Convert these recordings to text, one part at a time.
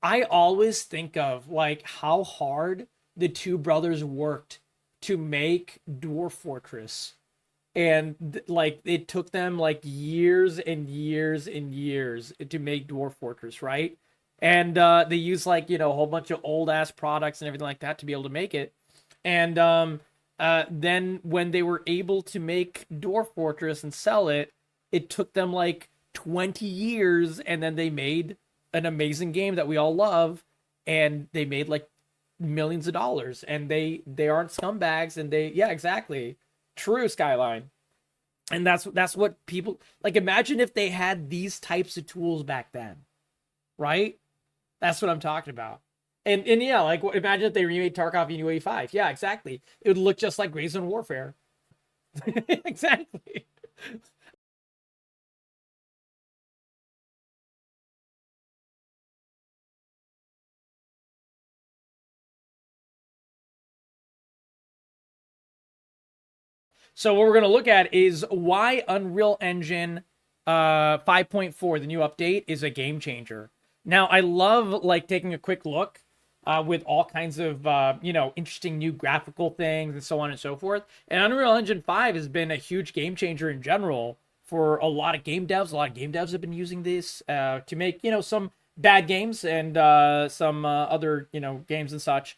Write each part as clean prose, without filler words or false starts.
I always think of like how hard the two brothers worked to make Dwarf Fortress. And like it took them like years and years and years to make Dwarf Fortress, right? And they used like, you know, a whole bunch of old ass products and everything like that to be able to make it. And then when they were able to make Dwarf Fortress and sell it, it took them like 20 years, and then they made an amazing game that we all love, and they made like millions of dollars, and they aren't scumbags, and they, yeah, exactly, true, Skyline. And that's what people like. Imagine if they had these types of tools back then, right? That's what I'm talking about. And yeah, like imagine if they remade Tarkov in UA5. Yeah, exactly. It would look just like Grey Zone Warfare. Exactly. So what we're gonna look at is why Unreal Engine 5.4, the new update, is a game changer. Now I love like taking a quick look with all kinds of you know, interesting new graphical things and so on and so forth. And Unreal Engine 5 has been a huge game changer in general for a lot of game devs. A lot of game devs have been using this to make, you know, some bad games and some other, you know, games and such.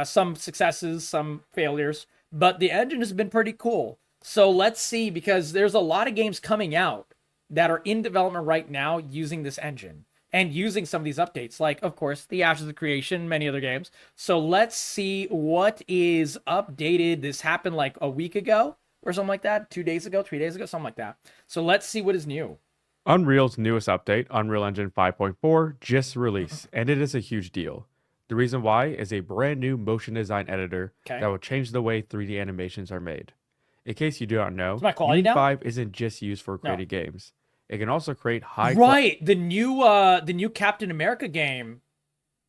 Some successes, some failures, but the engine has been pretty cool. So let's see, because there's a lot of games coming out that are in development right now using this engine and using some of these updates, like, of course, the Ashes of Creation, many other games. So let's see what is updated. This happened like a week ago or something like that, 2 days ago, 3 days ago, something like that. So let's see what is new. Unreal's newest update, Unreal Engine 5.4, just released, and it is a huge deal. The reason why is a brand new motion design editor Okay. that will change the way 3D animations are made. In case you do not Is know, my quality down? UE5 isn't just used for No. creating games. It can also create high quality. Right. The new Captain America game.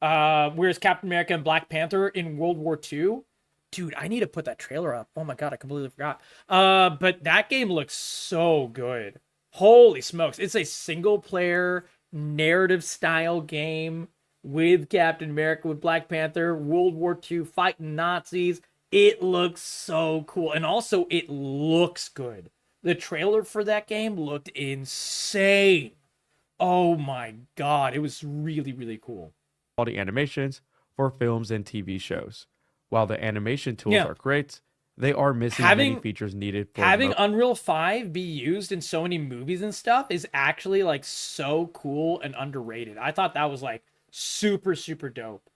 Whereas Captain America and Black Panther in World War II. Dude, I need to put that trailer up. Oh my god, I completely forgot. But that game looks so good. Holy smokes. It's a single player narrative style game with Captain America, with Black Panther, World War II, fighting Nazis. It looks so cool. And also it looks good. The trailer for that game looked insane. Oh my god, it was really, really cool. Animations for films and TV shows. While the animation tools Yeah, are great, they are missing many having features needed for having Unreal 5 be used in so many movies and stuff is actually like so cool and underrated. I thought that was like super, super dope.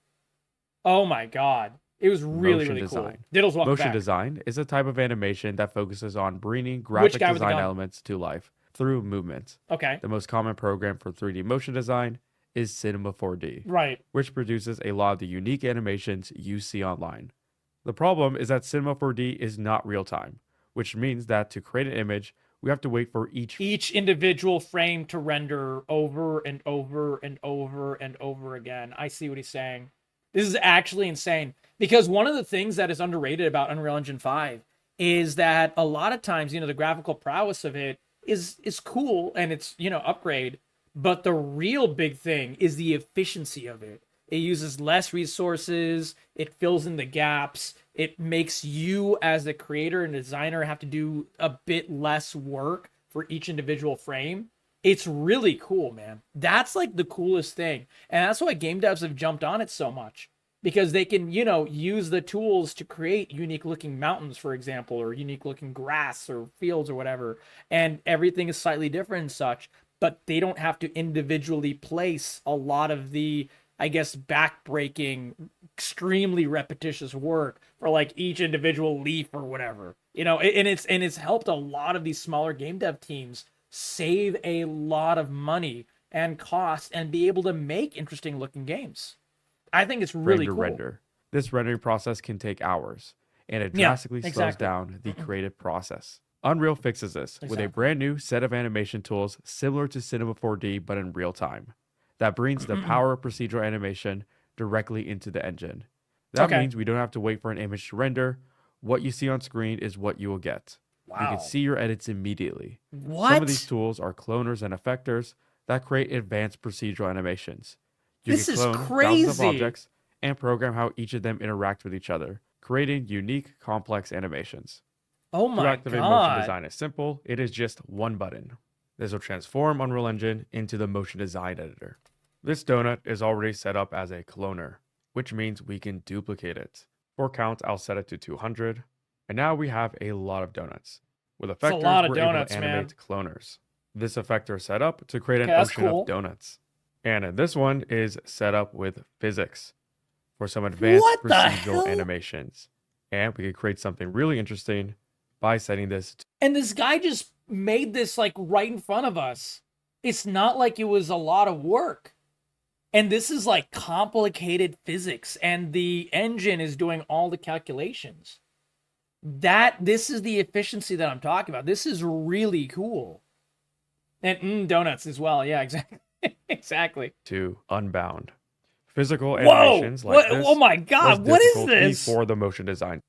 Oh my god. It was really, motion really cool. design. Diddles, welcome Motion back. design is a type of animation that focuses on bringing Which graphic guy with the design gun? elements to life through movement. Okay. The most common program for 3D motion design is Cinema 4D, Right. which produces a lot of the unique animations you see online. The problem is that Cinema 4D is not real time, which means that to create an image, we have to wait for each Each individual frame to render over and over and over and over again. I see what he's saying. This is actually insane, because one of the things that is underrated about Unreal Engine 5 is that a lot of times, you know, the graphical prowess of it is cool and it's, you know, upgrade, but the real big thing is the efficiency of it. It uses less resources, it fills in the gaps, it makes you as the creator and designer have to do a bit less work for each individual frame. It's really cool, man. That's like the coolest thing. And that's why game devs have jumped on it so much, because they can, you know, use the tools to create unique looking mountains, for example, or unique looking grass or fields or whatever. And everything is slightly different and such, but they don't have to individually place a lot of the, I guess, backbreaking, extremely repetitious work for like each individual leaf or whatever. You know, and it's helped a lot of these smaller game dev teams save a lot of money and cost and be able to make interesting looking games. I think it's frame really to cool. render. This rendering process can take hours, and it Yeah, drastically slows exactly. down the creative process. Unreal fixes this with a Exactly. brand new set of animation tools similar to Cinema 4D but in real time. That brings the power of procedural animation directly into the engine. That Okay. means we don't have to wait for an image to render. What you see on screen is what you will get. You can Wow. see your edits immediately. Some of these What? tools are cloners and effectors that create advanced procedural animations. You This can is clone thousands of crazy. objects and program how each of them interact with each other, creating unique, complex animations. Oh To my activate motion god. design is simple. It is just one button. This will transform Unreal Engine into the motion design editor. This donut is already set up as a cloner, which means we can duplicate it. For count, I'll set it to 200. And now we have a lot of donuts. With It's a effectors, lot of we're able donuts, to man. animate cloners. This effector is set up to create an Okay, that's ocean cool. of donuts. And this one is set up with physics for some advanced What the procedural hell? animations. And we could create something really interesting by setting this to And this guy just made this like right in front of us. It's not like it was a lot of work. And this is like complicated physics, and the engine is doing all the calculations. This is the efficiency that I'm talking about. This is really cool. And donuts as well. Yeah, exactly. Exactly. Unbound. Physical Whoa! animations like What? this Oh my was god! What is difficult this? before the motion design.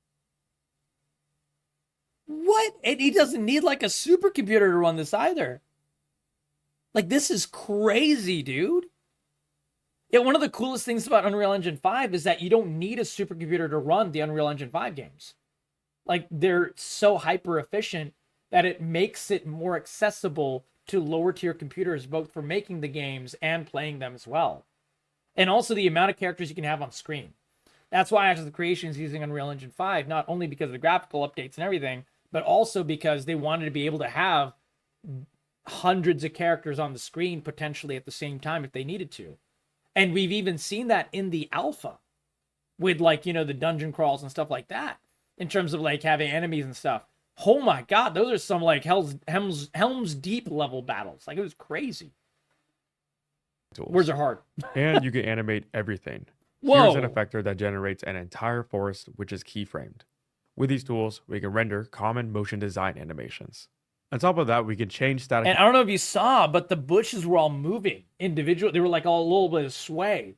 What? And he doesn't need like a supercomputer to run this either. Like, this is crazy, dude. Yeah, one of the coolest things about Unreal Engine 5 is that you don't need a supercomputer to run the Unreal Engine 5 games. Like, they're so hyper efficient that it makes it more accessible to lower tier computers, both for making the games and playing them as well. And also the amount of characters you can have on screen. That's why Ashes of Creation is using Unreal Engine 5, not only because of the graphical updates and everything, but also because they wanted to be able to have hundreds of characters on the screen potentially at the same time if they needed to. And we've even seen that in the alpha with, like, you know, the dungeon crawls and stuff like that, in terms of like having enemies and stuff. Oh my god, those are some like Helm's Deep level battles. Like, it was crazy. Tools. Words are hard. And you can animate everything. Whoa. Here's an effector that generates an entire forest, which is keyframed. With these tools, we can render common motion design animations. On top of that, we can change static And I don't know if you saw, but the bushes were all moving individually. They were like all a little bit of sway.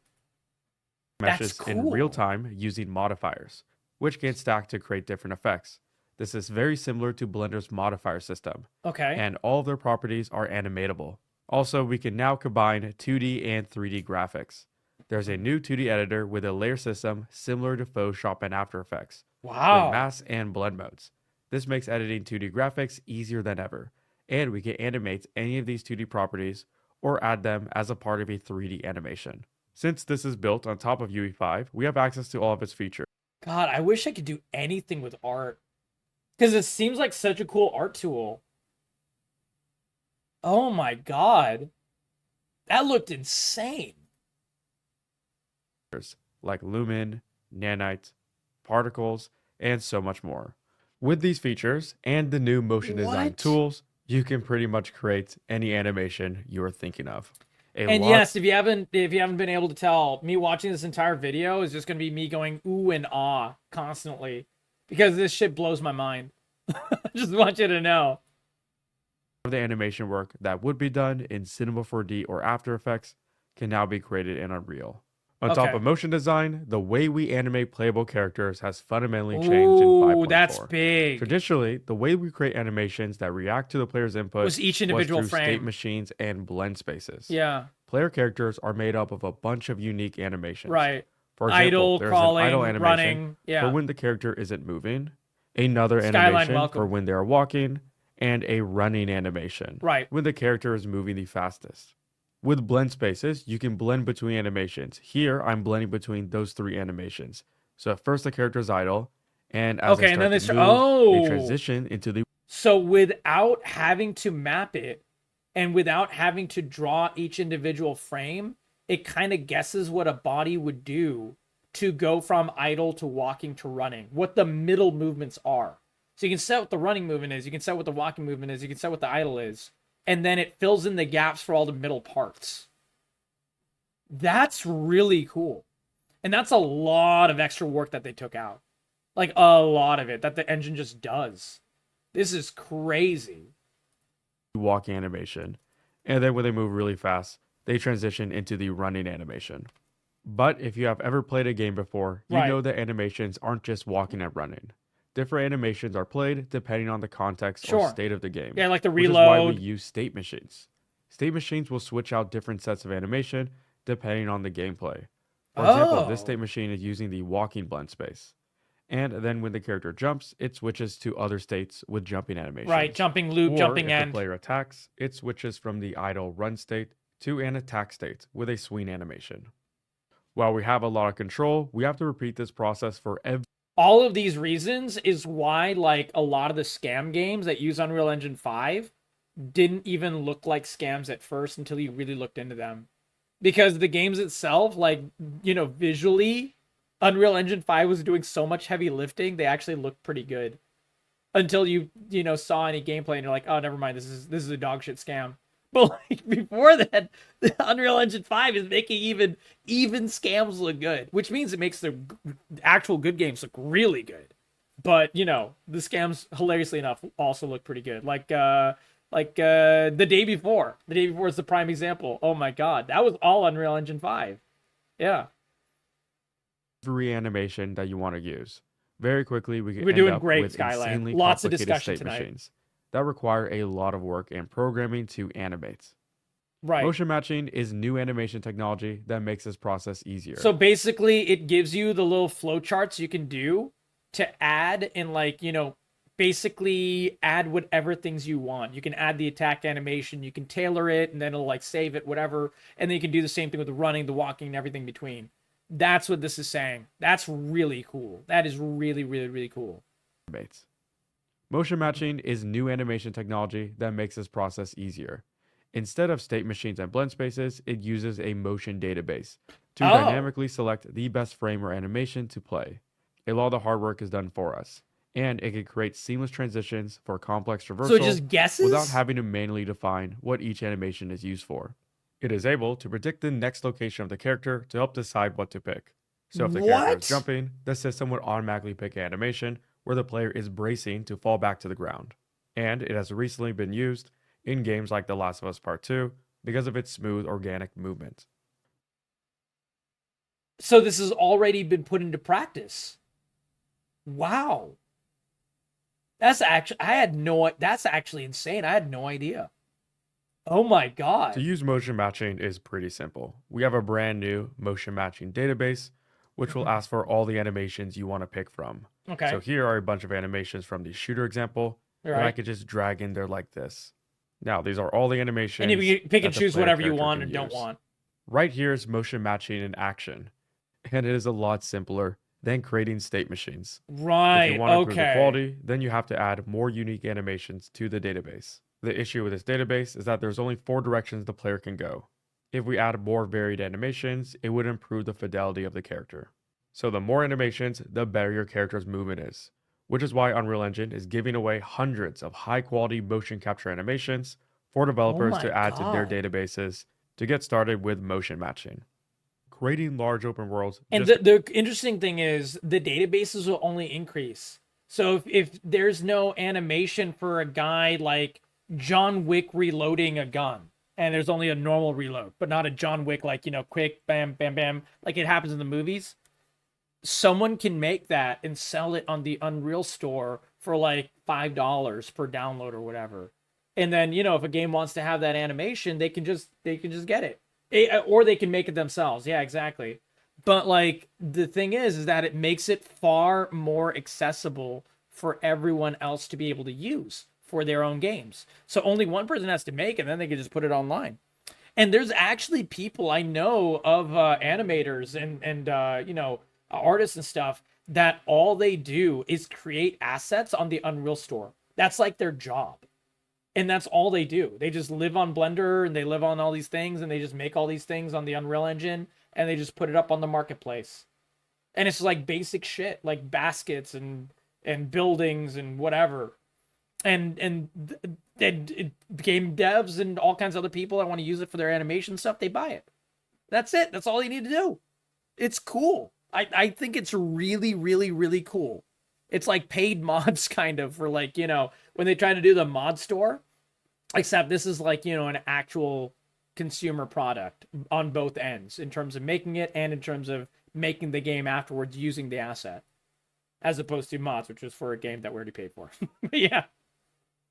meshes That's in cool. real time using modifiers, which can stack to create different effects. This is very similar to Blender's modifier system, Okay. and all of their properties are animatable. Also, we can now combine 2D and 3D graphics. There's a new 2D editor with a layer system similar to Photoshop and After Effects, Wow. with mask and blend modes. This makes editing 2D graphics easier than ever, and we can animate any of these 2D properties or add them as a part of a 3D animation. Since this is built on top of UE5, we have access to all of its features. God, I wish I could do anything with art. Because it seems like such a cool art tool. Oh my god. That looked insane. Like lumen, nanite, particles, and so much more. With these features and the new motion design What? tools, you can pretty much create any animation you're thinking of. And yes, if you haven't been able to tell, me watching this entire video is just gonna be me going ooh and ah constantly. Because this shit blows my mind. I just want you to know. the animation work that would be done in Cinema 4D or After Effects can now be created in Unreal. On top Okay. of motion design, the way we animate playable characters has fundamentally changed in Ooh, 5.4. that's big. Traditionally, the way we create animations that react to the player's input Was each individual was through frame. state machines and blend spaces. Yeah. Player characters are made up of a bunch of unique animations. Right. For example, Idle, there's crawling, an idle animation running. for Yeah. when the character isn't moving, another Skyline animation welcome. for when they are walking, and a running animation Right. when the character is moving the fastest. With blend spaces, you can blend between animations. Here, I'm blending between those three animations. So at first the character is idle, and as Okay, they and start then to they move, they transition into the So without having to map it and without having to draw each individual frame, it kind of guesses what a body would do to go from idle to walking to running, what the middle movements are. So you can set what the running movement is, you can set what the walking movement is, you can set what the idle is, and then it fills in the gaps for all the middle parts. That's really cool. And that's a lot of extra work that they took out. Like, a lot of it that the engine just does. This is crazy. walking animation. And then when they move really fast, they transition into the running animation. But if you have ever played a game before, you Right. know that animations aren't just walking and running. Different animations are played depending on the context Sure. or state of the game. Yeah, like the Which is why we reload. use state machines. State machines will switch out different sets of animation depending on the gameplay. For example, this state Oh, machine is using the walking blend space. And then when the character jumps, it switches to other states with jumping right. animations. Jumping loop, Or jumping if the end. player attacks, it switches from the idle run state to an attack state with a swing animation. While we have a lot of control, we have to repeat this process for every All of these reasons is why, like, a lot of the scam games that use Unreal Engine 5 didn't even look like scams at first until you really looked into them. Because the games itself, like, visually, Unreal Engine 5 was doing so much heavy lifting, they actually looked pretty good. Until you saw any gameplay and you're like, oh, never mind, this is a dog shit scam. But like before that, the Unreal Engine 5 is making even scams look good, which means it makes the actual good games look really good. But the scams, hilariously enough, also look pretty good. Like the day before. The day before is the prime example. Oh my god, that was all Unreal Engine 5. Yeah, animation that you want to use. Very quickly, we can we're end doing up great, with Skyland. insanely Lots of complicated discussion state tonight. machines that require a lot of work and programming to animate. Right. Motion matching is new animation technology that makes this process easier. So basically, it gives you the little flowcharts you can do to add and basically add whatever things you want. You can add the attack animation, you can tailor it, and then it'll like save it, whatever. And then you can do the same thing with the running, the walking, and everything between. That's what this is saying. That's really cool. That is really, really, really cool. Motion matching is new animation technology that makes this process easier. Instead of state machines and blend spaces, it uses a motion database to dynamically select the best frame or animation to play. A lot of the hard work is done for us, and it can create seamless transitions for complex traversal So it just guesses? without having to manually define what each animation is used for. It is able to predict the next location of the character to help decide what to pick. So if the character is jumping, the system would automatically pick an animation where the player is bracing to fall back to the ground. And it has recently been used in games like The Last of Us Part 2 because of its smooth, organic movement. So this has already been put into practice. Wow. That's actually insane. I had no idea. Oh my god. To use motion matching is pretty simple. We have a brand new motion matching database, which will ask for all the animations you want to pick from. Okay. So here are a bunch of animations from the shooter example, and I could just drag in there like this. Now, these are all the animations. And you pick and choose whatever you character want can and don't use. want. Right here is motion matching in action, and it is a lot simpler than creating state machines. Right, If you want to improve the quality, then you have to add more unique animations to the database. The issue with this database is that there's only 4 directions the player can go. If we add more varied animations, it would improve the fidelity of the character. So the more animations, the better your character's movement is, which is why Unreal Engine is giving away hundreds of high-quality motion capture animations for developers to add to their databases to get started with motion matching. Creating large open worlds. And the interesting thing is the databases will only increase. So if there's no animation for a guy like John Wick reloading a gun, and there's only a normal reload, but not a John Wick like, quick, bam, bam, bam, like it happens in the movies, someone can make that and sell it on the Unreal Store for like $5 per download or whatever. And then, if a game wants to have that animation, they can just get it. Or they can make it themselves. Yeah, exactly. But like the thing is that it makes it far more accessible for everyone else to be able to use for their own games. So only one person has to make it, and then they can just put it online. And there's actually people I know of animators and artists and stuff that all they do is create assets on the Unreal Store. That's like their job. And that's all they do. They just live on Blender and they live on all these things and they just make all these things on the Unreal Engine and they just put it up on the marketplace. And it's like basic shit, like baskets and buildings and whatever. And game devs and all kinds of other people that want to use it for their animation stuff, they buy it. That's it. That's all you need to do. It's cool. I think it's really, really, really cool. It's like paid mods kind of for like, when they try to do the mod store, except this is like, an actual consumer product on both ends in terms of making it and in terms of making the game afterwards using the asset, as opposed to mods, which is for a game that we already paid for. Yeah.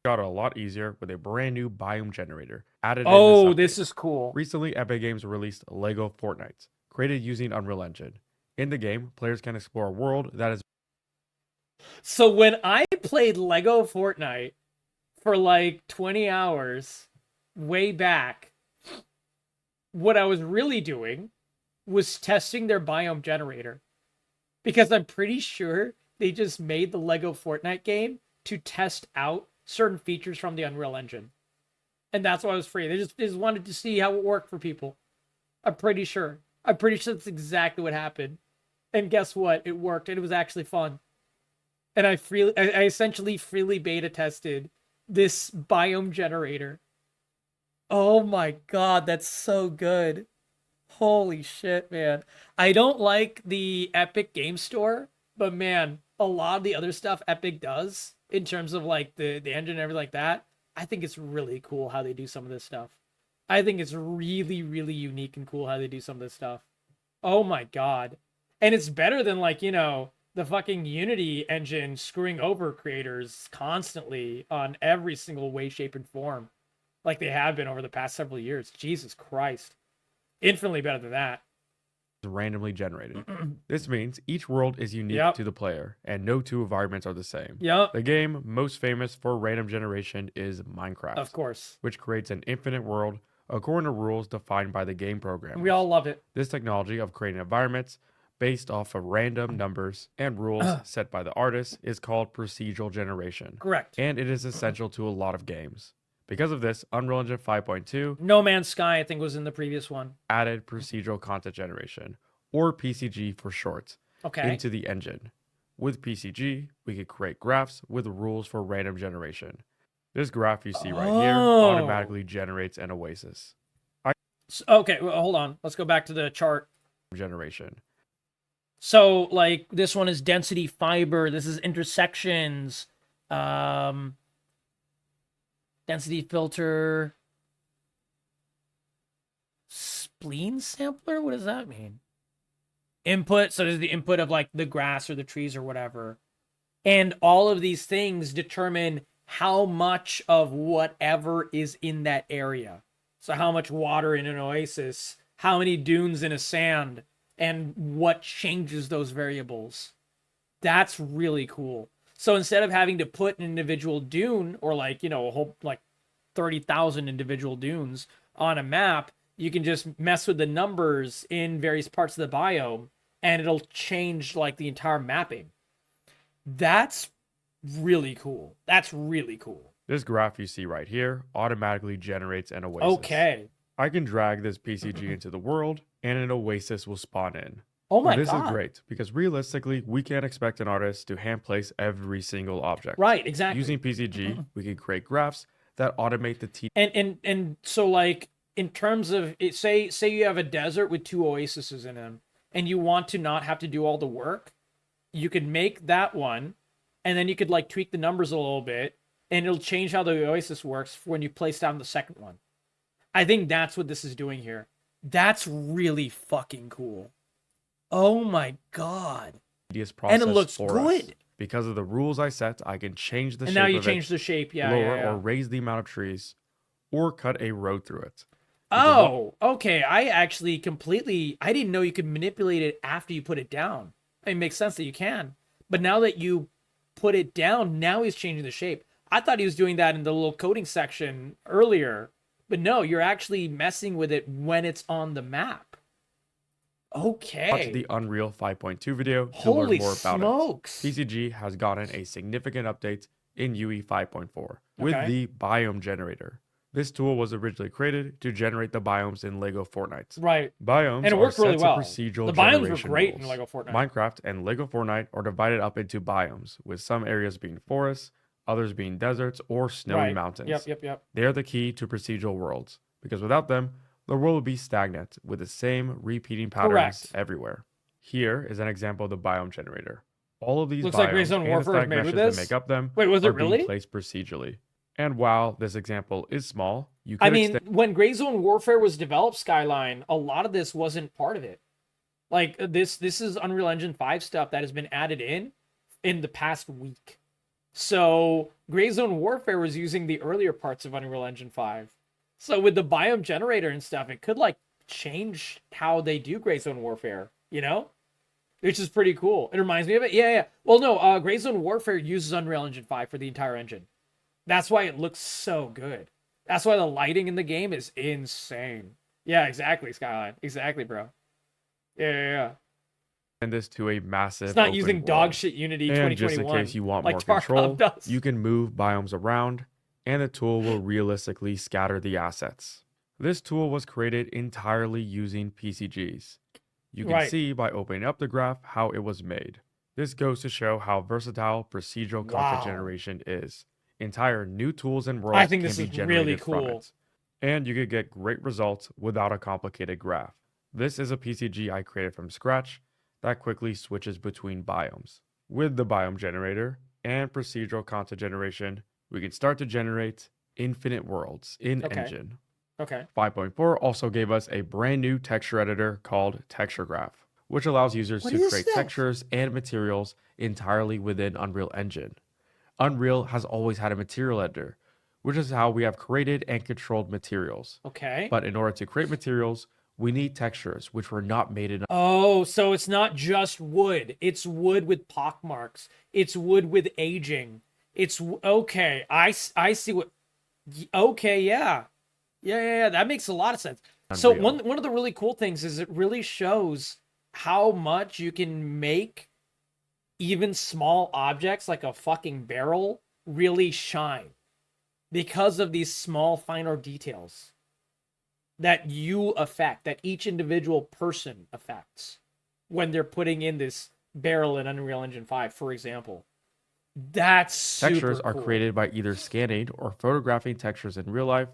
got a lot easier with a brand new biome generator added in Oh, this this update. is cool. Recently, Epic Games released Lego Fortnite, created using Unreal Engine. In the game, players can explore a world that is So when I played Lego Fortnite for like 20 hours way back, what I was really doing was testing their biome generator. Because I'm pretty sure they just made the Lego Fortnite game to test out certain features from the Unreal Engine. And that's why it was free. They just wanted to see how it worked for people. I'm pretty sure. I'm pretty sure that's exactly what happened. And guess what? It worked, and it was actually fun. And I essentially freely beta tested this biome generator. Oh my god, that's so good. Holy shit, man. I don't like the Epic Game Store, but man, a lot of the other stuff Epic does in terms of like the engine and everything like that, I think it's really cool how they do some of this stuff. I think it's really, really unique and cool how they do some of this stuff. Oh my god. And it's better than like, the fucking Unity engine screwing over creators constantly on every single way, shape, and form. Like they have been over the past several years. Jesus Christ. Infinitely better than that. randomly generated. This means each world is unique Yep. to the player, and no two environments are the same. Yep. The game most famous for random generation is Minecraft, Of course. which creates an infinite world according to rules defined by the game programmers. We all love it. This technology of creating environments based off of random numbers and rules set by the artist is called procedural generation, Correct. and it is essential to a lot of games. Because of this, Unreal Engine 5.2 No Man's Sky, I think, was in the previous one. added procedural content generation, or PCG for short, Okay. into the engine. With PCG, we could create graphs with rules for random generation. This graph you see right here Oh. automatically generates an oasis. Okay, well, hold on. Let's go back to the chart. Generation. So, like, this one is density fiber. This is intersections. Density filter. Spleen sampler? What does that mean? Input. So, there's the input of, like, the grass or the trees or whatever. And all of these things determine how much of whatever is in that area. So, how much water in an oasis, how many dunes in a sand, and what changes those variables. That's really cool. So instead of having to put an individual dune or like, a whole like 30,000 individual dunes on a map, you can just mess with the numbers in various parts of the biome and it'll change like the entire mapping. That's really cool. That's really cool. This graph you see right here automatically generates an oasis. Okay. I can drag this PCG into the world and an oasis will spawn in. Oh my This god. is great because realistically, we can't expect an artist to hand place every single object. Right, exactly. Using PCG, we can create graphs that automate the And so like in terms of it, say you have a desert with 2 oases in them and you want to not have to do all the work, you could make that one and then you could like tweak the numbers a little bit and it'll change how the oasis works when you place down the second one. I think that's what this is doing here. That's really fucking cool. Oh my god. tedious process And it looks for good. us. Because of the rules I set, I can change the And shape now you of change it, the shape, yeah. lower yeah. or raise the amount of trees, or cut a road through it. Oh, okay. I didn't know you could manipulate it after you put it down. It makes sense that you can. But now that you put it down, now he's changing the shape. I thought he was doing that in the little coding section earlier. But no, you're actually messing with it when it's on the map. Okay. Watch the Unreal 5.2 video to Holy learn more about smokes. it. PCG has gotten a significant update in UE 5.4 with Okay. the biome generator. This tool was originally created to generate the biomes in Lego Fortnite. Right. Biomes And it are worked really sets well. of procedural The biomes were generation great rules. in Lego Fortnite. Minecraft and Lego Fortnite are divided up into biomes, with some areas being forests, others being deserts or snowy Right. mountains. Yep. They are the key to procedural worlds, because without them, the world would be stagnant with the same repeating patterns Correct. everywhere. Here is an example of the biome generator. All of these Looks like biomes Gray Zone and the Warfare was stack made with meshes this? that make up them Wait, was it are being really? placed procedurally. And while this example is small, you I could mean, extend when Gray Zone Warfare was developed, Skyline, a lot of this wasn't part of it. Like this is Unreal Engine 5 stuff that has been added in the past week. So Gray Zone Warfare was using the earlier parts of Unreal Engine 5. So with the biome generator and stuff, it could like change how they do Gray Zone Warfare, you know? Which is pretty cool. It reminds me of it. Yeah, yeah. Well, no, Gray Zone Warfare uses Unreal Engine 5 for the entire engine. That's why it looks so good. That's why the lighting in the game is insane. Yeah, exactly, Skyline. Exactly, bro. Yeah, yeah, yeah. And this to a It's massive not open using dog world. shit Unity And just in case 2021 you want like more Tarkov control, does. you can move biomes around, and the tool will realistically scatter the assets. This tool was created entirely using PCGs. You can Right. see by opening up the graph how it was made. This goes to show how versatile procedural content Wow. generation is. Entire new tools and I worlds think can this be is really generated from cool. it. And you could get great results without a complicated graph. This is a PCG I created from scratch that quickly switches between biomes. With the biome generator and procedural content generation, we can start to generate infinite worlds in Okay. Engine. Okay. 5.4 also gave us a brand new texture editor called Texture Graph, which allows users What to is create that? textures and materials entirely within Unreal Engine. Unreal has always had a material editor, which is how we have created and controlled materials. Okay. But in order to create materials, we need textures, which were not made in. Oh, so it's not just wood. It's wood with pockmarks. It's wood with aging. Okay. I see what. Okay, yeah. Yeah. That makes a lot of sense. So Unreal. one of the really cool things is it really shows how much you can make even small objects like a fucking barrel really shine because of these small finer details that you affect, that each individual person affects when they're putting in this barrel in Unreal Engine 5, for example. That's super Textures are cool. created by either scanning or photographing textures in real life,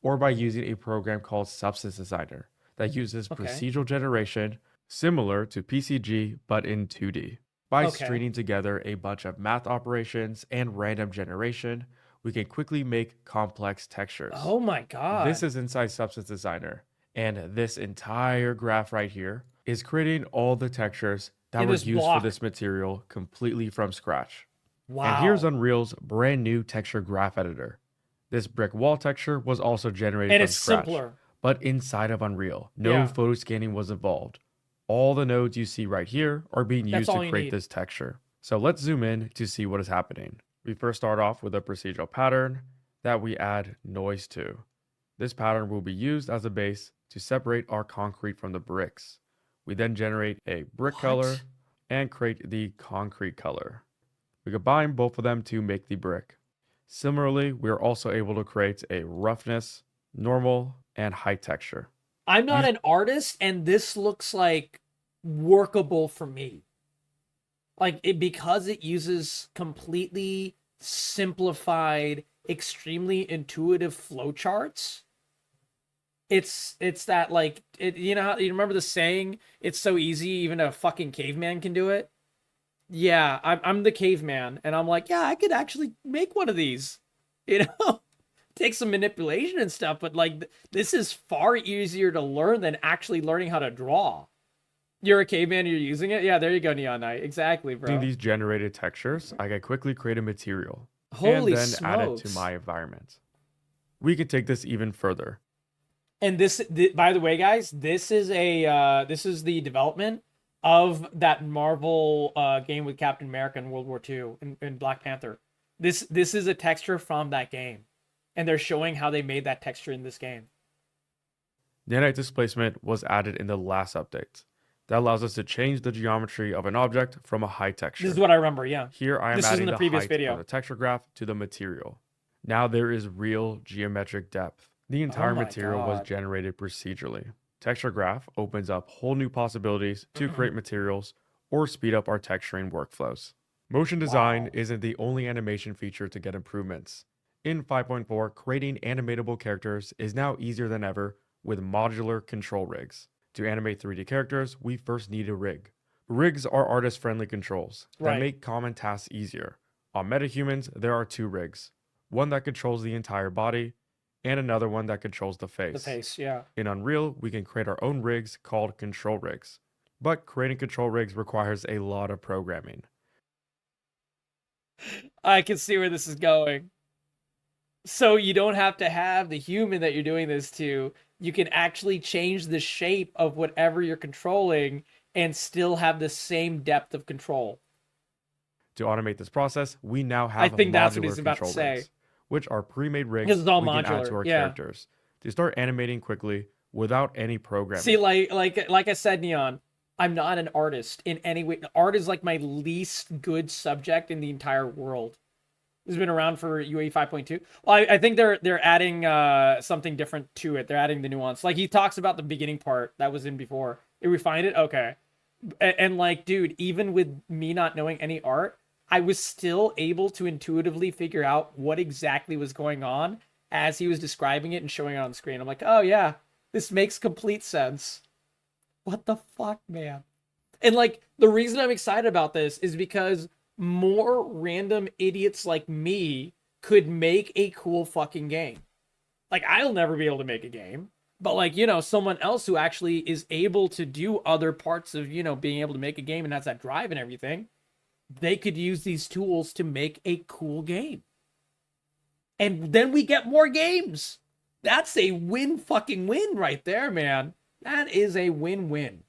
or by using a program called Substance Designer that uses Okay. procedural generation similar to PCG but in 2D. By Okay. stringing together a bunch of math operations and random generation, we can quickly make complex textures. Oh my god. This is inside Substance Designer, and this entire graph right here is creating all the textures that In were this used for block. this material completely from scratch. Wow. And here's Unreal's brand new texture graph editor. This brick wall texture was also generated and from it's scratch, simpler. but inside of Unreal. No Yeah. photo scanning was involved. All the nodes you see right here are being That's used all to you create need. this texture. So let's zoom in to see what is happening. We first start off with a procedural pattern that we add noise to. This pattern will be used as a base to separate our concrete from the bricks. We then generate a brick color and create the concrete color. We combine both of them to make the brick. Similarly, we are also able to create a roughness, normal, and height texture. I'm not an artist, and this looks like workable for me. Like it because it uses completely simplified, extremely intuitive flowcharts. It's that like it, you know how you remember the saying, it's so easy even a fucking caveman can do it? Yeah, I'm the caveman, and I'm like, yeah, I could actually make one of these. You know? Take some manipulation and stuff, but like this is far easier to learn than actually learning how to draw. You're a caveman, you're using it? Yeah, there you go, Neon Knight. Exactly, Using bro. these generated textures, I can quickly create a material and Holy then add it to smokes. my environment. We can take this even further. And by the way, guys, this is the development of that Marvel game with Captain America in World War II and Black Panther. This is a texture from that game, and they're showing how they made that texture in this game. Nanite displacement was added in the last update. That allows us to change the geometry of an object from a high texture. This is what I remember, yeah. Here I am This is in adding the the previous height video. from the texture graph to the material. Now there is real geometric depth. The entire my material was God. generated procedurally. Texture graph opens up whole new possibilities to create materials or speed up our texturing workflows. Motion design Wow. isn't the only animation feature to get improvements. In 5.4, creating animatable characters is now easier than ever with modular control rigs. To animate 3D characters, we first need a rig. Rigs are artist-friendly controls that Right. make common tasks easier. On metahumans, there are two rigs. One that controls the entire body, and another one that controls the face. The face, yeah. In Unreal, we can create our own rigs called control rigs. But creating control rigs requires a lot of programming. I can see where this is going. So you don't have to have the human that you're doing this to. You can actually change the shape of whatever you're controlling and still have the same depth of control. To automate this process, we now I have think that's what he's modular about to control say. rigs, which are pre-made Because rigs it's all we can add modular. to our Yeah. characters to start animating quickly without any programming. See, like I said, Neon, I'm not an artist in any way. Art is like my least good subject in the entire world. This has been around for UE 5.2. Well, I think they're adding something different to it. They're adding the nuance. Like he talks about the beginning part that was in before. They refined it. Okay. And like, dude, even with me not knowing any art, I was still able to intuitively figure out what exactly was going on as he was describing it and showing it on the screen. I'm like, oh yeah, this makes complete sense. What the fuck, man? And like, the reason I'm excited about this is because more random idiots like me could make a cool fucking game. Like, I'll never be able to make a game, but like, you know, someone else who actually is able to do other parts of, you know, being able to make a game and has that drive and everything, they could use these tools to make a cool game. And then we get more games. That's a win fucking win right there, man. That is a win-win.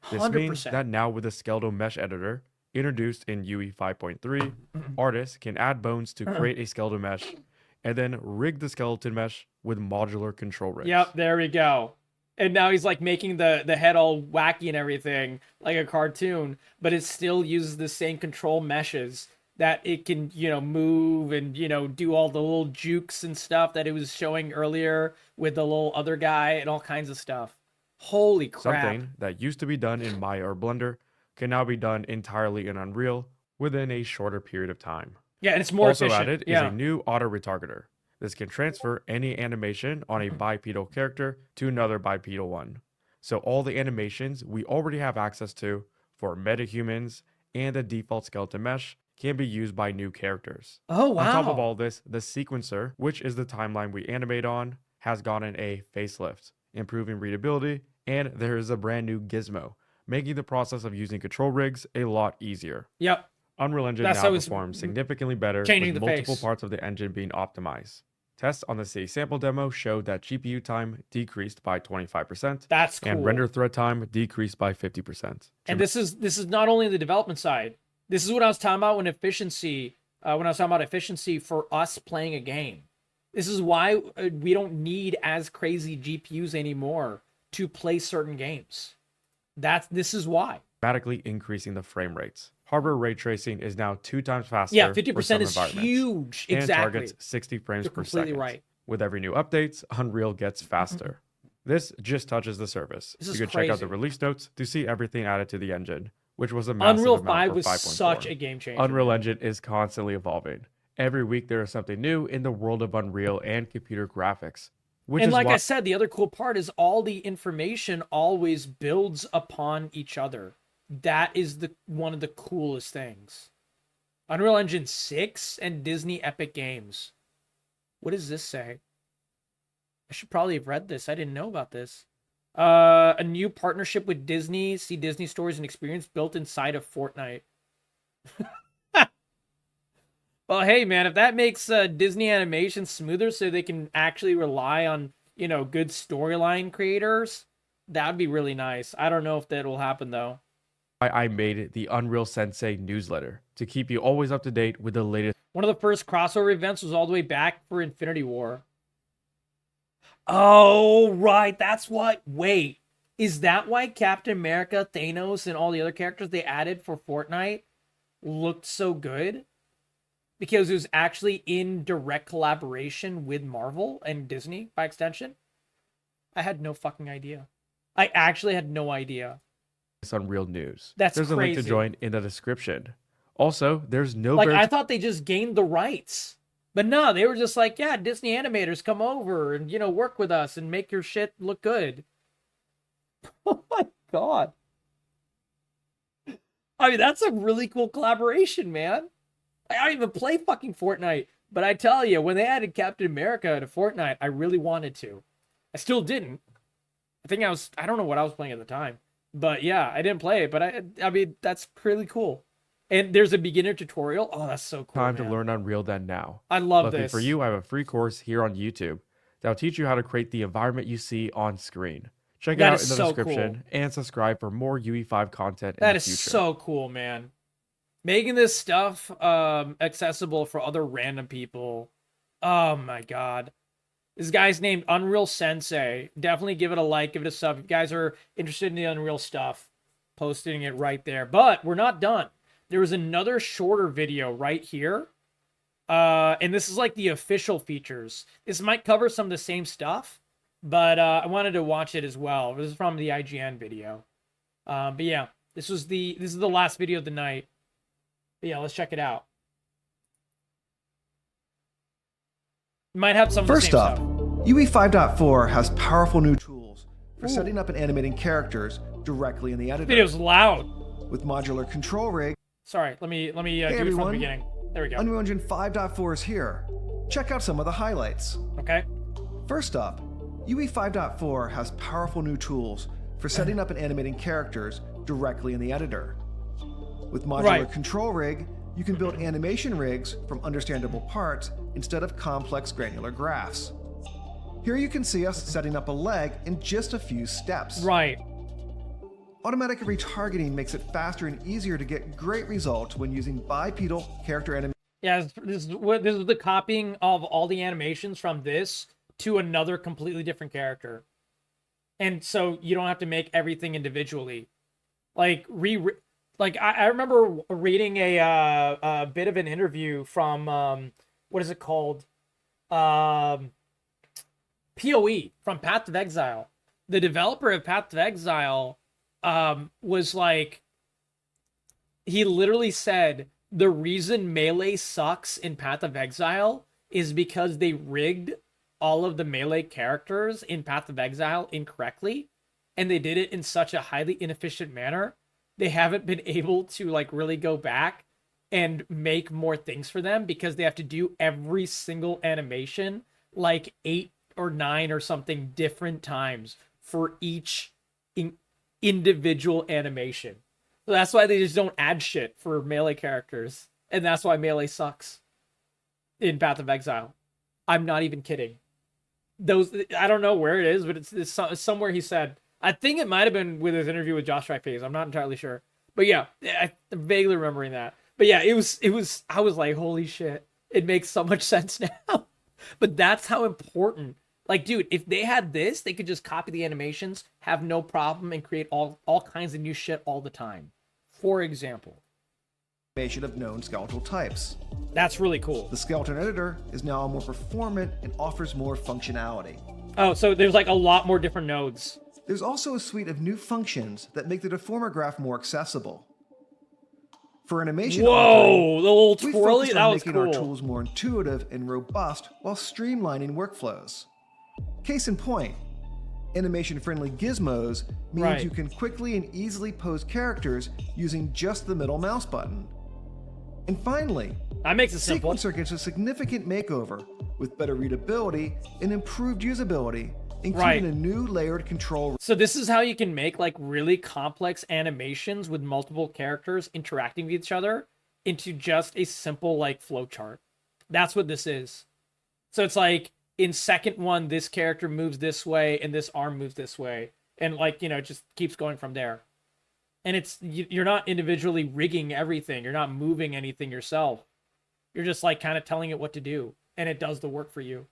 100%. This means that now with the skeletal mesh editor introduced in UE 5.3, artists can add bones to create a skeletal mesh and then rig the skeleton mesh with modular control rigs. Yep, there we go. And now he's like making the head all wacky and everything, like a cartoon, but it still uses the same control meshes that it can, you know, move and, you know, do all the little jukes and stuff that it was showing earlier with the little other guy and all kinds of stuff. Holy crap. Something that used to be done in Maya or Blender can now be done entirely in Unreal within a shorter period of time. Yeah, and it's more Also efficient. added is a new auto retargeter. This can transfer any animation on a bipedal character to another bipedal one. So all the animations we already have access to for metahumans and the default skeleton mesh can be used by new characters. Oh, wow. On top of all this, the sequencer, which is the timeline we animate on, has gotten a facelift, improving readability, and there is a brand new gizmo, making the process of using control rigs a lot easier. Yep. Unreal Engine That's now how it's performs significantly better changing with the multiple face. parts of the engine being optimized. Tests on the city sample demo showed that GPU time decreased by 25%. That's cool. And render thread time decreased by 50%. And this is not only the development side. This is what I was talking about when efficiency, when I was talking about efficiency for us playing a game. This is why we don't need as crazy GPUs anymore to play certain games. This is why. Dramatically increasing the frame rates. Hardware ray tracing is now 2 times faster. Yeah, for 50% some is environments, huge. and Exactly. targets 60 frames You're per completely second. right. With every new updates, Unreal gets faster. This just touches the surface. This You is can check out the crazy. release notes to see everything added to the engine, which was a massive Unreal amount 5 for was 5.4. such a game changer. Unreal Engine is constantly evolving. Every week there is something new in the world of Unreal and computer graphics. Which And is like why I said, the other cool part is all the information always builds upon each other. That is one of the coolest things. Unreal Engine 6 and Disney Epic Games. What does this say? I should probably have read this. I didn't know about this. A new partnership with Disney. See Disney stories and experience built inside of Fortnite. Well, hey, man, if that makes Disney animation smoother so they can actually rely on, you know, good storyline creators, that would be really nice. I don't know if that will happen, though. I made the Unreal Sensei newsletter to keep you always up to date with the latest. One of the first crossover events was all the way back for Infinity War. Oh, right. That's what. Wait. Is that why Captain America, Thanos, and all the other characters they added for Fortnite looked so good? Because it was actually in direct collaboration with Marvel and Disney by extension? I had no fucking idea. I actually had no idea. Unreal news. That's There's a link to crazy. join in the description. Also, there's no Like, I thought they just gained the rights. But no, they were just like, yeah, Disney animators, come over and, you know, work with us and make your shit look good. Oh my God. I mean, that's a really cool collaboration, man. I don't even play fucking Fortnite, but I tell you, when they added Captain America to Fortnite, I really wanted to. I still didn't. I don't know what I was playing at the time. But yeah, I didn't play it, but I mean, that's really cool. And there's a beginner tutorial. Oh, that's so cool. Time to man. learn Unreal then now. I love Luckily this. for you, I have a free course here on YouTube that'll teach you how to create the environment you see on screen. Check it That out is in the so description cool. and subscribe for more UE5 content in That the is future. so cool, man. Making this stuff accessible for other random people. Oh my god. This guy's named Unreal Sensei. Definitely give it a like, give it a sub. If you guys are interested in the Unreal stuff, posting it right there. But we're not done. There was another shorter video right here. And this is like the official features. This might cover some of the same stuff, but I wanted to watch it as well. This is from the IGN video. But yeah, this is the last video of the night. But yeah, let's check it out. Might have some of the First same up, stuff. UE 5.4 has powerful new tools for Ooh. setting up and animating characters directly in the editor. Video's loud. With modular control rig. Sorry, let me do it from the everyone. beginning. There we go. Unreal Engine 5.4 is here. Check out some of the highlights. Okay. First up, UE 5.4 has powerful new tools for setting up and animating characters directly in the editor. With modular Right. control rig, you can build animation rigs from understandable parts instead of complex granular graphs. Here you can see us setting up a leg in just a few steps. Right. Automatic retargeting makes it faster and easier to get great results when using bipedal character animation. Yeah, this is the copying of all the animations from this to another completely different character. And so you don't have to make everything individually. Like I remember reading a bit of an interview from what is it called? PoE from Path of Exile. The developer of Path of Exile was like, he literally said the reason melee sucks in Path of Exile is because they rigged all of the melee characters in Path of Exile incorrectly, and they did it in such a highly inefficient manner. They haven't been able to like really go back and make more things for them because they have to do every single animation like 8 or 9 or something different times for each individual animation. So that's why they just don't add shit for melee characters. And that's why melee sucks in Path of Exile. I'm not even kidding. I don't know where it is, but it's somewhere he said. I think it might have been with his interview with Josh Phase. I'm not entirely sure. But yeah, I'm vaguely remembering that. But yeah, it was, I was like, holy shit. It makes so much sense now. But that's how important. Like, dude, if they had this, they could just copy the animations, have no problem, and create all kinds of new shit all the time. For example. Of known skeletal types. That's really cool. The skeleton editor is now more performant and offers more functionality. Oh, so there's like a lot more different nodes. There's also a suite of new functions that make the deformer graph more accessible. For animation Whoa, authoring, the little we twirly, focused that on was making our cool. tools more intuitive and robust while streamlining workflows. Case in point, animation-friendly gizmos means Right. you can quickly and easily pose characters using just the middle mouse button. And finally, That makes it simple. Sequencer gets a significant makeover with better readability and improved usability, including Right. a new layered control. So this is how you can make like really complex animations with multiple characters interacting with each other into just a simple like flowchart. That's what this is. So it's like in second one, this character moves this way and this arm moves this way. And like, you know, it just keeps going from there. And you're not individually rigging everything. You're not moving anything yourself. You're just like kind of telling it what to do, and it does the work for you.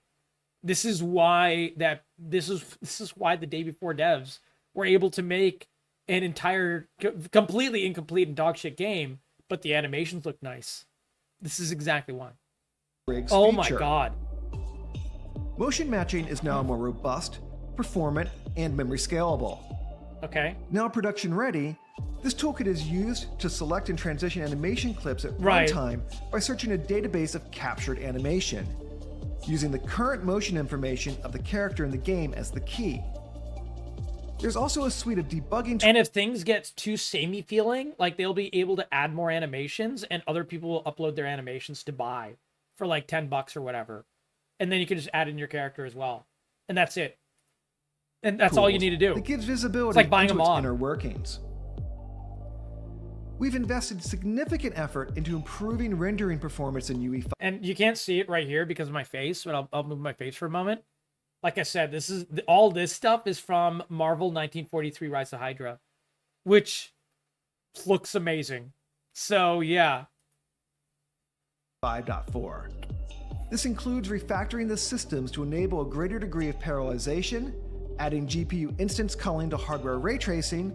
This is why this is why the day before devs were able to make an entire completely incomplete and dogshit game, but the animations look nice. This is exactly why. Rigs Oh feature. my god. Motion matching is now more robust, performant, and memory scalable. Okay. Now production ready, this toolkit is used to select and transition animation clips at Right. runtime by searching a database of captured animation, using the current motion information of the character in the game as the key. There's also a suite of debugging tools. And if things get too samey feeling, like they'll be able to add more animations and other people will upload their animations to buy for like $10 or whatever. And then you can just add in your character as well. And that's it. And that's all you need to do. It gives visibility It's like buying into a its mod. inner workings. we've invested significant effort into improving rendering performance in UE5. And you can't see it right here because of my face, but I'll move my face for a moment. Like I said, all this stuff is from Marvel 1943 Rise of Hydra, which looks amazing. So yeah. 5.4. This includes refactoring the systems to enable a greater degree of parallelization, adding GPU instance culling to hardware ray tracing,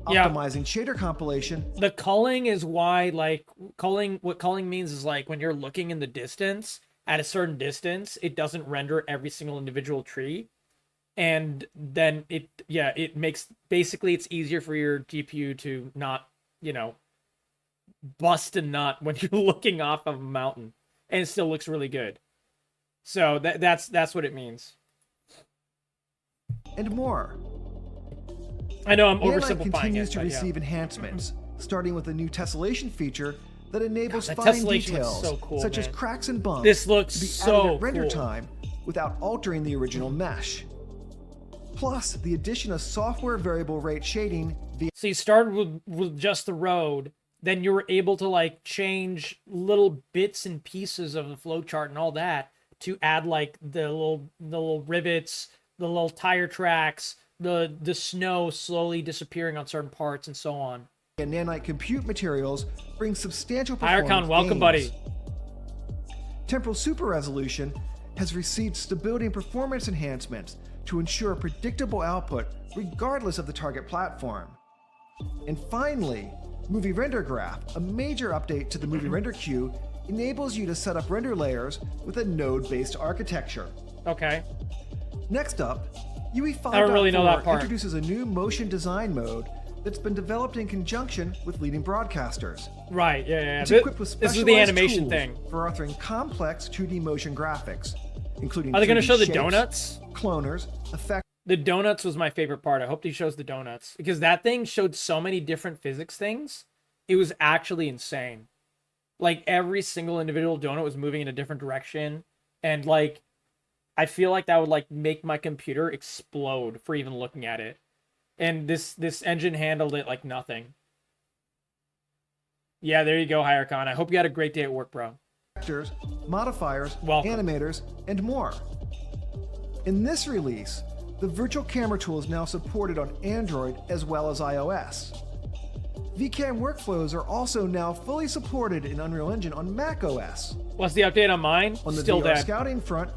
optimizing shader compilation. The culling is why, like, what culling means is, like, when you're looking in the distance, at a certain distance, it doesn't render every single individual tree. And then it makes, basically, it's easier for your GPU to not, you know, bust a nut when you're looking off of a mountain. And it still looks really good. So that's what it means. And more. I know I'm Nanoite oversimplifying continues it, to but receive enhancements, starting with a new tessellation feature that enables God, the fine tessellation looks details, so cool, such as man. cracks and bumps, This looks to be so added at render cool. time without altering the original mesh. Plus, the addition of software variable rate shading via So you started with just the road, then you were able to, like, change little bits and pieces of the flowchart and all that to add, like, the little rivets, the little tire tracks, the snow slowly disappearing on certain parts, and so on. Nanite compute materials bring substantial performance Hiercon, welcome, gains. buddy. Temporal Super Resolution has received stability and performance enhancements to ensure predictable output regardless of the target platform. And finally, Movie Render Graph, a major update to the Movie Render Queue, enables you to set up render layers with a node-based architecture. Okay. Next up, UE 5.4 I don't really know that part. introduces a new motion design mode that's been developed in conjunction with leading broadcasters. Right, yeah. It's equipped with This is the specialized animation tools thing. for authoring complex 2D motion graphics, including Are they going to 3D show the shapes, donuts? cloners, effects, The donuts was my favorite part. I hope he shows the donuts, because that thing showed so many different physics things. It was actually insane. Like, every single individual donut was moving in a different direction, and, like, I feel like that would, like, make my computer explode for even looking at it. And this engine handled it like nothing. Yeah, there you go, Hiercon. I hope you had a great day at work, bro. vectors, modifiers, Welcome. animators, and more. In this release, the virtual camera tool is now supported on Android as well as iOS. VCam workflows are also now fully supported in Unreal Engine on macOS. What's the update on mine? On the Still VR dead. scouting front,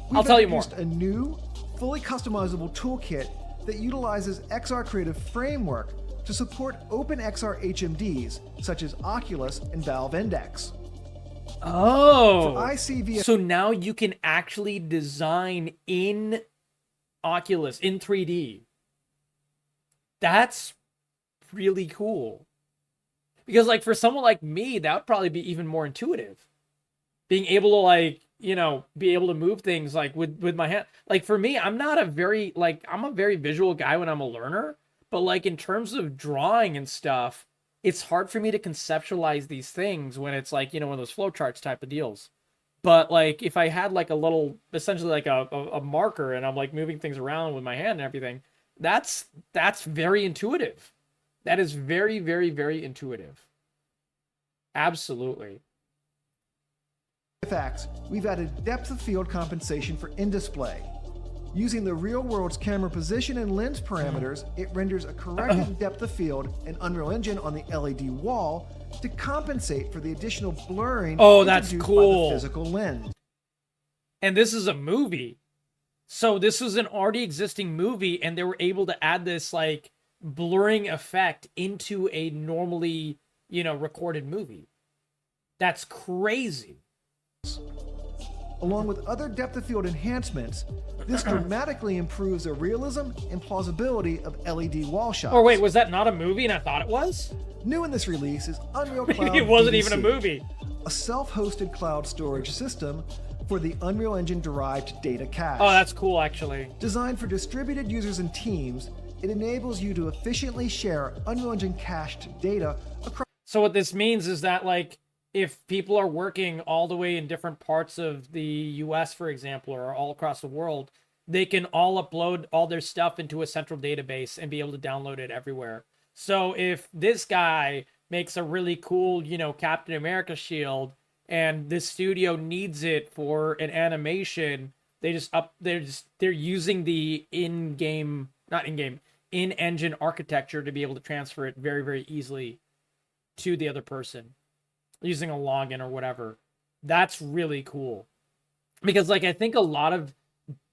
we've I'll tell you more. introduced a new, fully customizable toolkit that utilizes XR Creative Framework to support OpenXR HMDs such as Oculus and Valve Index. Oh. For ICV So now you can actually design in Oculus, in 3D. That's really cool. Because, like, for someone like me, that would probably be even more intuitive. Being able to, like, you know, be able to move things, like, with my hand. Like, for me, I'm a very visual guy when I'm a learner. But, like, in terms of drawing and stuff, it's hard for me to conceptualize these things when it's, like, you know, one of those flowcharts type of deals. But, like, if I had, like, a little, essentially, like, a marker, and I'm, like, moving things around with my hand and everything, that's very intuitive. That is very, very, very intuitive. Absolutely. effects, we've added depth of field compensation for in-display. Using the real world's camera position and lens parameters, it renders a corrected depth of field in Unreal Engine on the LED wall to compensate for the additional blurring Oh, that's introduced cool. by the physical lens. And this is a movie. So this was an already existing movie, and they were able to add this, like, blurring effect into a normally, you know, recorded movie. That's crazy. Along with other depth of field enhancements, this dramatically improves the realism and plausibility of LED wall shots. Or wait, was that not a movie and I thought it was? New in this release is Unreal Cloud Maybe it wasn't even a DDC, movie. a self-hosted cloud storage system for the Unreal Engine-derived data cache. Oh, that's cool, actually. Designed for distributed users and teams, it enables you to efficiently share Unreal Engine cached data across So what this means is that, like, if people are working all the way in different parts of the US, for example, or all across the world, they can all upload all their stuff into a central database and be able to download it everywhere. So if this guy makes a really cool, you know, Captain America shield, and this studio needs it for an animation. They're using the in-game, not in-game, in-engine architecture to be able to transfer it very, very easily to the other person using a login or whatever. That's really cool. Because like I think a lot of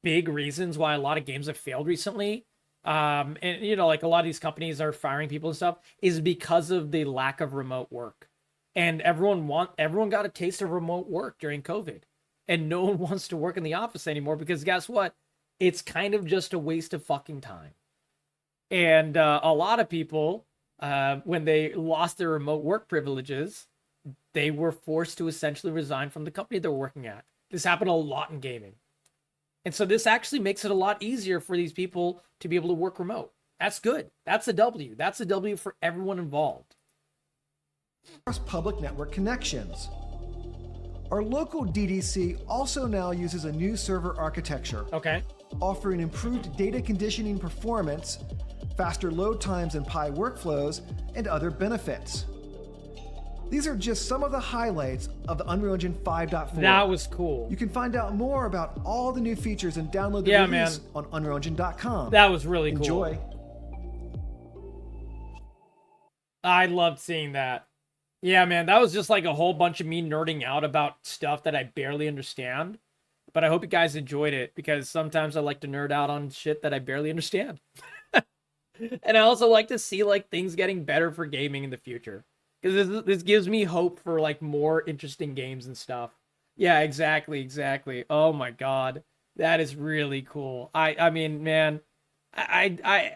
big reasons why a lot of games have failed recently, and you know, like a lot of these companies are firing people and stuff, is because of the lack of remote work. And everyone got a taste of remote work during COVID. And no one wants to work in the office anymore because guess what? It's kind of just a waste of fucking time. And a lot of people, when they lost their remote work privileges, they were forced to essentially resign from the company they're working at. This happened a lot in gaming. And so this actually makes it a lot easier for these people to be able to work remote. That's good. That's a W. That's a W for everyone involved. Public network connections. Our local DDC also now uses a new server architecture, Okay. offering improved data conditioning performance, faster load times and Pi workflows, and other benefits. These are just some of the highlights of the Unreal Engine 5.4. That was cool. You can find out more about all the new features and download the Yeah, release man. on UnrealEngine.com. That was really cool. Enjoy. I loved seeing that. Yeah, man, that was just like a whole bunch of me nerding out about stuff that I barely understand. But I hope you guys enjoyed it because sometimes I like to nerd out on shit that I barely understand. And I also like to see like things getting better for gaming in the future because this gives me hope for like more interesting games and stuff. Yeah, exactly. Oh my God, that is really cool. I mean, man, I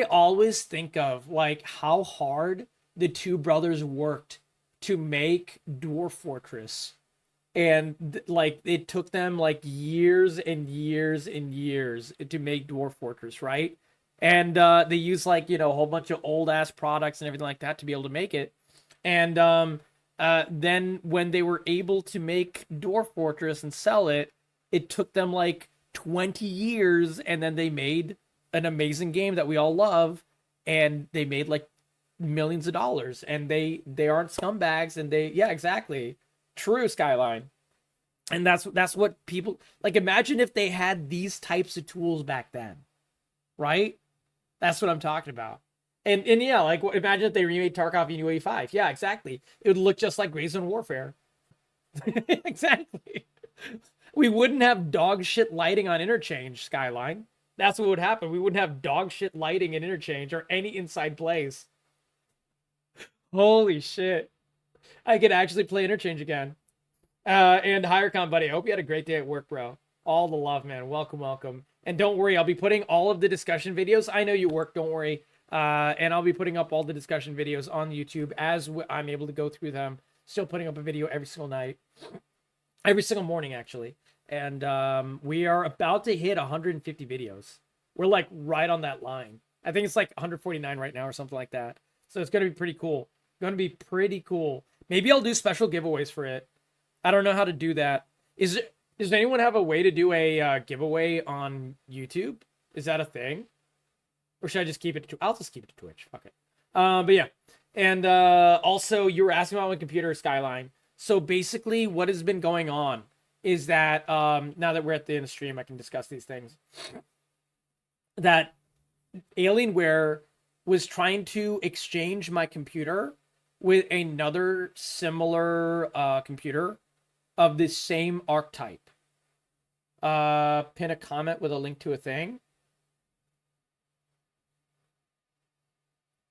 always think of like how hard the two brothers worked to make Dwarf Fortress. And like it took them like years and years and years to make Dwarf Fortress, right? And they used like, you know, a whole bunch of old ass products and everything like that to be able to make it. And then when they were able to make Dwarf Fortress and sell it, it took them like 20 years, and then they made an amazing game that we all love, and they made like millions of dollars, and they aren't scumbags, and yeah, exactly. True, Skyline. And that's what people like. Imagine if they had these types of tools back then, right? That's what I'm talking about. And yeah, like imagine if they remade Tarkov in UE5. Yeah, exactly. It would look just like Graze Warfare. Exactly. We wouldn't have dog shit lighting on Interchange, Skyline. That's what would happen. We wouldn't have dog shit lighting in Interchange or any inside plays. Holy shit. I could actually play Interchange again. And HireCon, buddy, I hope you had a great day at work, bro. All the love, man. Welcome. And don't worry, I'll be putting all of the discussion videos. I know you work, don't worry. And I'll be putting up all the discussion videos on YouTube as I'm able to go through them. Still putting up a video every single night. Every single morning, actually. And we are about to hit 150 videos. We're like right on that line. I think it's like 149 right now or something like that. So it's going to be pretty cool. Going to be pretty cool. Maybe I'll do special giveaways for it. I don't know how to do that. Does anyone have a way to do a giveaway on YouTube? Is that a thing? Or should I just keep it to... I'll just keep it to Twitch. Fuck it. But yeah. And also, you were asking about my computer, Skyline. So basically, what has been going on is that, now that we're at the end of the stream, I can discuss these things. That Alienware was trying to exchange my computer with another similar computer of this same archetype. Pin a comment with a link to a thing.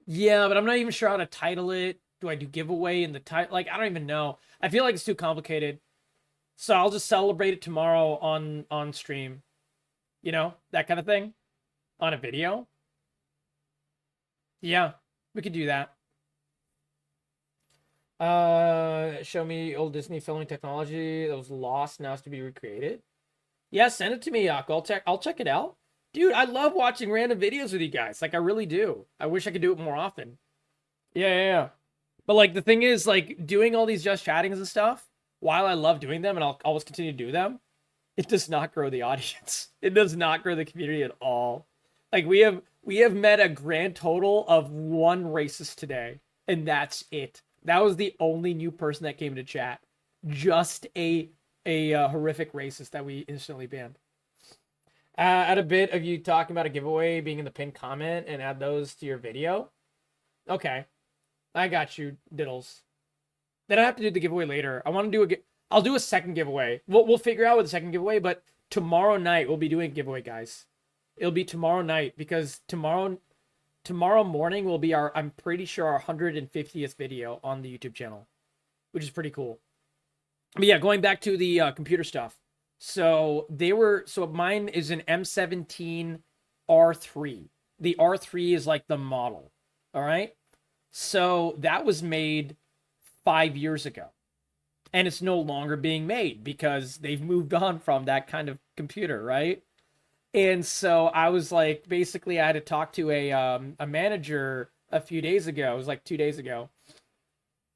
Yeah, but I'm not even sure how to title it. Do I do giveaway in the title? Like, I don't even know. I feel like it's too complicated. So I'll just celebrate it tomorrow on stream. You know, that kind of thing. On a video. Yeah, we could do that. Show me old Disney filming technology that was lost, now has to be recreated. Yeah, send it to me, Yak. I'll check it out. Dude, I love watching random videos with you guys. Like, I really do. I wish I could do it more often. Yeah. But, like, the thing is, like, doing all these just chattings and stuff, while I love doing them, and I'll always continue to do them, it does not grow the audience. It does not grow the community at all. Like, we have met a grand total of one racist today. and that's it. That was the only new person that came into chat. Just a horrific racist that we instantly banned. Add a bit of you talking about a giveaway being in the pinned comment and add those to your video. Okay, I got you, Diddles. Then I have to do the giveaway later. I want to do I'll do a second giveaway. We'll figure out with the second giveaway, but tomorrow night we'll be doing a giveaway, guys. It'll be tomorrow night because tomorrow morning will be I'm pretty sure our 150th video on the YouTube channel, which is pretty cool. But yeah, going back to the computer stuff. So mine is an M17 R3. The R3 is like the model. All right. So that was made 5 years ago. And it's no longer being made because they've moved on from that kind of computer, right? And so I was like, basically I had to talk to a manager a few days ago. It was like 2 days ago.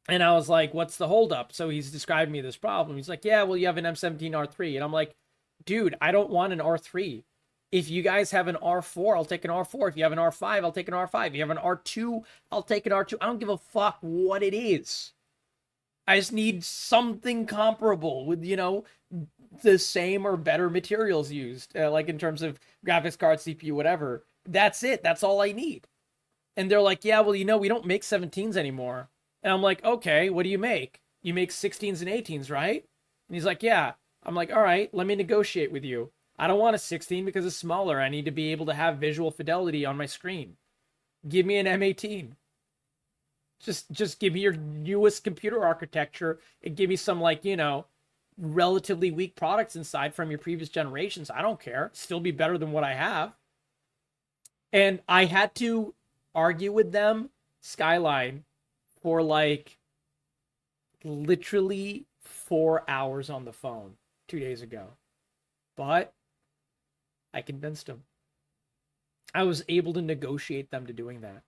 And I was like, what's the holdup? So he's described me this problem. He's like, yeah, well, you have an M17 R3. And I'm like, dude, I don't want an R3. If you guys have an R4, I'll take an R4. If you have an R5, I'll take an R5. If you have an R2, I'll take an R2. I don't give a fuck what it is. I just need something comparable with, the same or better materials used, like in terms of graphics card, CPU, whatever. That's it. That's all I need. And they're like, yeah, well, we don't make 17s anymore. And I'm like, okay, what do you make? You make 16s and 18s, right? And he's like, yeah. I'm like, all right, let me negotiate with you. I don't want a 16 because it's smaller. I need to be able to have visual fidelity on my screen. Give me an M18. Just give me your newest computer architecture and give me some relatively weak products inside from your previous generations. I don't care. Still be better than what I have. And I had to argue with them, Skyline, for literally 4 hours on the phone 2 days ago. But I convinced them. I was able to negotiate them to doing that.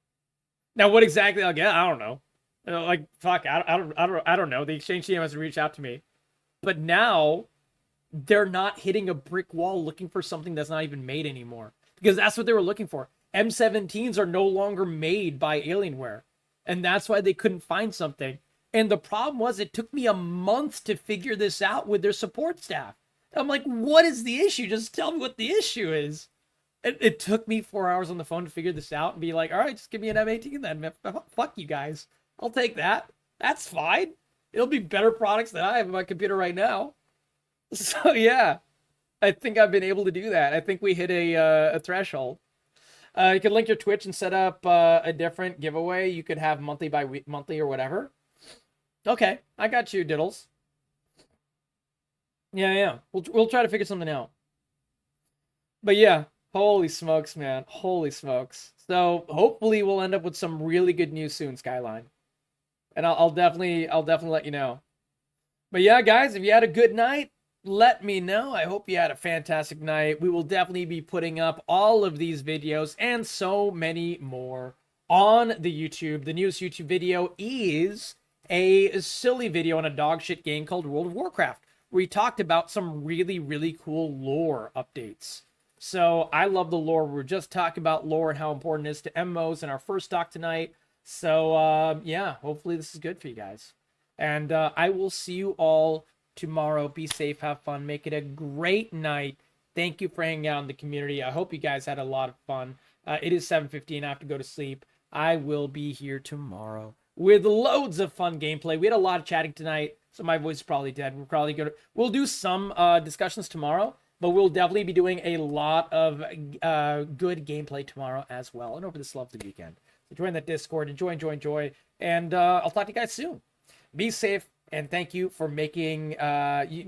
Now, what exactly I'll get, I don't know. Fuck, I don't know. The exchange team has to reach out to me. But now, they're not hitting a brick wall looking for something that's not even made anymore. Because that's what they were looking for. M17s are no longer made by Alienware. And that's why they couldn't find something. And the problem was it took me a month to figure this out with their support staff. I'm like, what is the issue? Just tell me what the issue is. It took me 4 hours on the phone to figure this out and be like, all right, just give me an M18 then. Fuck you guys. I'll take that. That's fine. It'll be better products than I have on my computer right now. So yeah, I think I've been able to do that. I think we hit a threshold. You could link your Twitch and set up a different giveaway. You could have monthly by week, monthly or whatever. Okay, I got you, Diddles. Yeah. We'll try to figure something out. But yeah, holy smokes, man. Holy smokes. So hopefully we'll end up with some really good news soon, Skyline. And I'll definitely let you know. But yeah, guys, if you had a good night, let me know. I hope you had a fantastic night. We will definitely be putting up all of these videos and so many more on the YouTube. The newest YouTube video is a silly video on a dogshit game called World of Warcraft, where we talked about some really, really cool lore updates. So I love the lore. We're just talking about lore and how important it is to MMOs in our first talk tonight. So yeah, hopefully this is good for you guys. And I will see you all tomorrow. Be safe, have fun, make it a great night. Thank you for hanging out in the community. I hope you guys had a lot of fun. It is 7:15. I have to go to sleep. I will be here tomorrow with loads of fun gameplay. We had a lot of chatting tonight, so my voice is probably dead. We'll do some discussions tomorrow, but we'll definitely be doing a lot of good gameplay tomorrow as well, and over this lovely weekend. So join that Discord, enjoy, and I'll talk to you guys soon. Be safe, and thank you for making,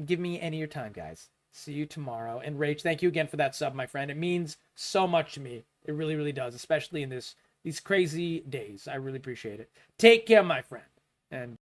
give me any of your time, guys. See you tomorrow. And Rage, thank you again for that sub, my friend. It means so much to me. It really, really does, especially in these crazy days. I really appreciate it. Take care, my friend. And